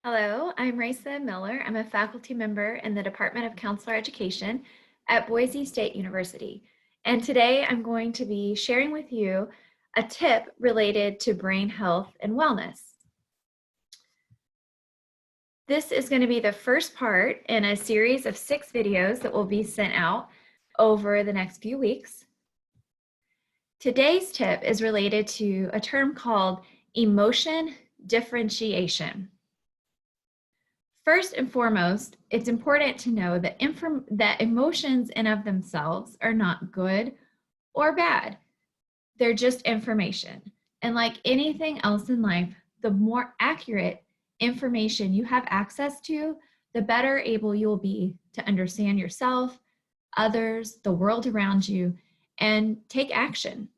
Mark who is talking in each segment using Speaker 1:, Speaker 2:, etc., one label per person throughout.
Speaker 1: Hello, I'm Raisa Miller. I'm a faculty member in the Department of Counselor Education at Boise State University. And today I'm going to be sharing with you a tip related to brain health and wellness. This is going to be the first part in a series of 6 videos that will be sent out over the next few weeks. Today's tip is related to a term called emotion differentiation. First and foremost, it's important to know that emotions in of themselves are not good or bad. They're just information. And like anything else in life, the more accurate information you have access to, the better able you'll be to understand yourself, others, the world around you, and take action.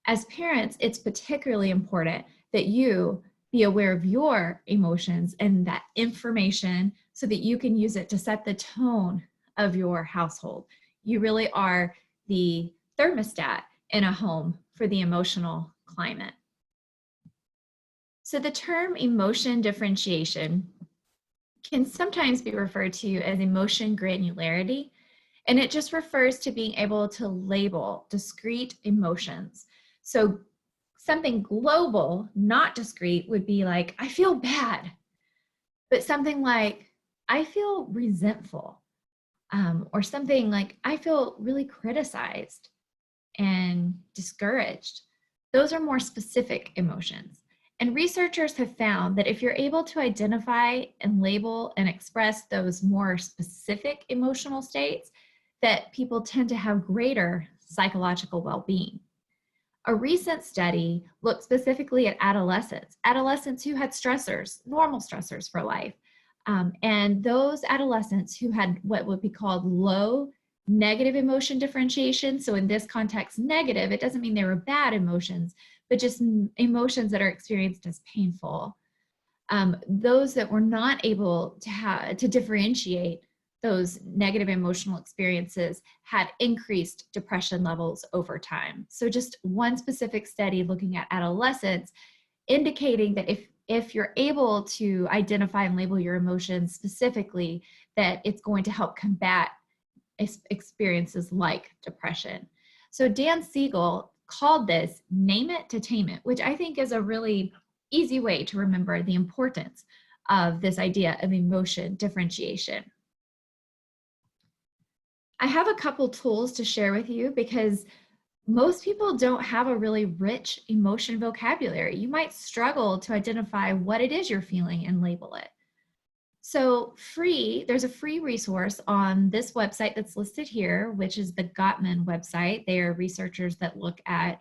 Speaker 1: As parents, it's particularly important that you be aware of your emotions and that information so that you can use it to set the tone of your household. You really are the thermostat in a home for the emotional climate. So the term emotion differentiation can sometimes be referred to as emotion granularity, and it just refers to being able to label discrete emotions. So something global, not discrete, would be like, I feel bad. But something like, I feel resentful. Or something like, I feel really criticized and discouraged. Those are more specific emotions. And researchers have found that if you're able to identify and label and express those more specific emotional states, that people tend to have greater psychological well-being. A recent study looked specifically at adolescents who had stressors, normal stressors for life. And those adolescents who had what would be called low negative emotion differentiation. So in this context, negative, it doesn't mean they were bad emotions, but just emotions that are experienced as painful. Those that were not able to differentiate those negative emotional experiences had increased depression levels over time. So just one specific study looking at adolescents indicating that if you're able to identify and label your emotions specifically, that it's going to help combat experiences like depression. So Dan Siegel called this name it to tame it, which I think is a really easy way to remember the importance of this idea of emotion differentiation. I have a couple tools to share with you because most people don't have a really rich emotion vocabulary. You might struggle to identify what it is you're feeling and label it. So there's a free resource on this website that's listed here, which is the Gottman website. They are researchers that look at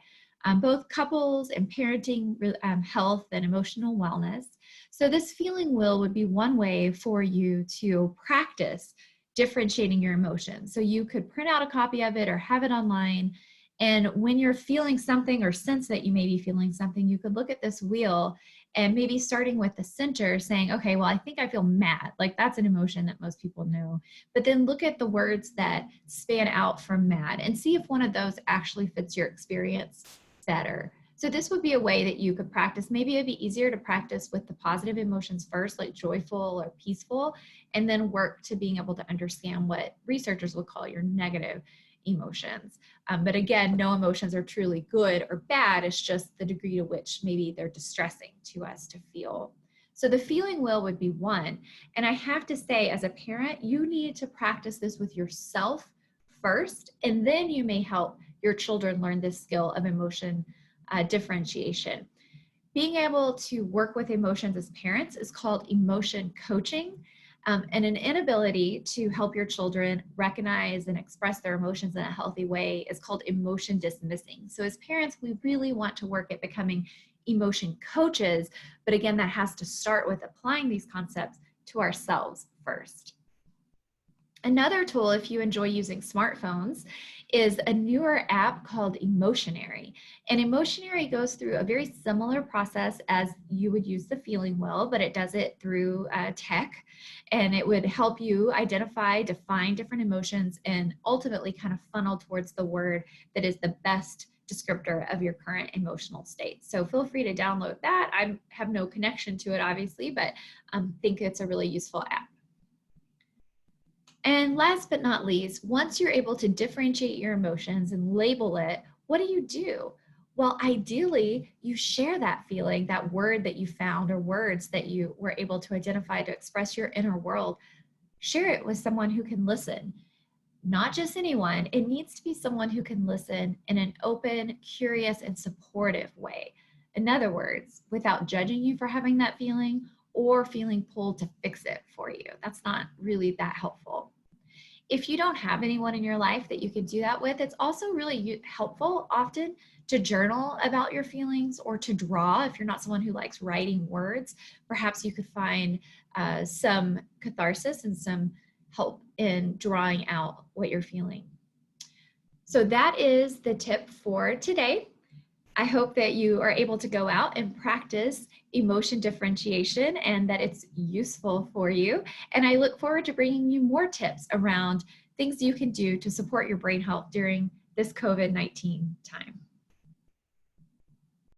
Speaker 1: both couples and parenting health and emotional wellness. So this feeling wheel would be one way for you to practice differentiating your emotions. So you could print out a copy of it or have it online. And when you're feeling something or sense that you may be feeling something, you could look at this wheel and maybe starting with the center saying, okay, well, I think I feel mad. Like that's an emotion that most people know. But then look at the words that span out from mad and see if one of those actually fits your experience better. So this would be a way that you could practice. Maybe it'd be easier to practice with the positive emotions first, like joyful or peaceful, and then work to being able to understand what researchers would call your negative emotions. But again, no emotions are truly good or bad. It's just the degree to which maybe they're distressing to us to feel. So the feeling wheel would be one. And I have to say, as a parent, you need to practice this with yourself first, and then you may help your children learn this skill of emotion differentiation. Being able to work with emotions as parents is called emotion coaching. And an inability to help your children recognize and express their emotions in a healthy way is called emotion dismissing. So as parents, we really want to work at becoming emotion coaches, but again, that has to start with applying these concepts to ourselves first. Another tool, if you enjoy using smartphones, is a newer app called Emotionary. And Emotionary goes through a very similar process as you would use the feeling wheel, but it does it through tech. And it would help you identify, define different emotions, and ultimately kind of funnel towards the word that is the best descriptor of your current emotional state. So feel free to download that. I have no connection to it, obviously, but think it's a really useful app. And last but not least, once you're able to differentiate your emotions and label it, what do? Well, ideally, you share that feeling, that word that you found or words that you were able to identify to express your inner world. Share it with someone who can listen. Not just anyone, it needs to be someone who can listen in an open, curious, and supportive way. In other words, without judging you for having that feeling or feeling pulled to fix it for you. That's not really that helpful. If you don't have anyone in your life that you can do that with, it's also really helpful often to journal about your feelings or to draw. If you're not someone who likes writing words, perhaps you could find some catharsis and some help in drawing out what you're feeling. So that is the tip for today. I hope that you are able to go out and practice emotion differentiation and that it's useful for you. And I look forward to bringing you more tips around things you can do to support your brain health during this COVID-19 time.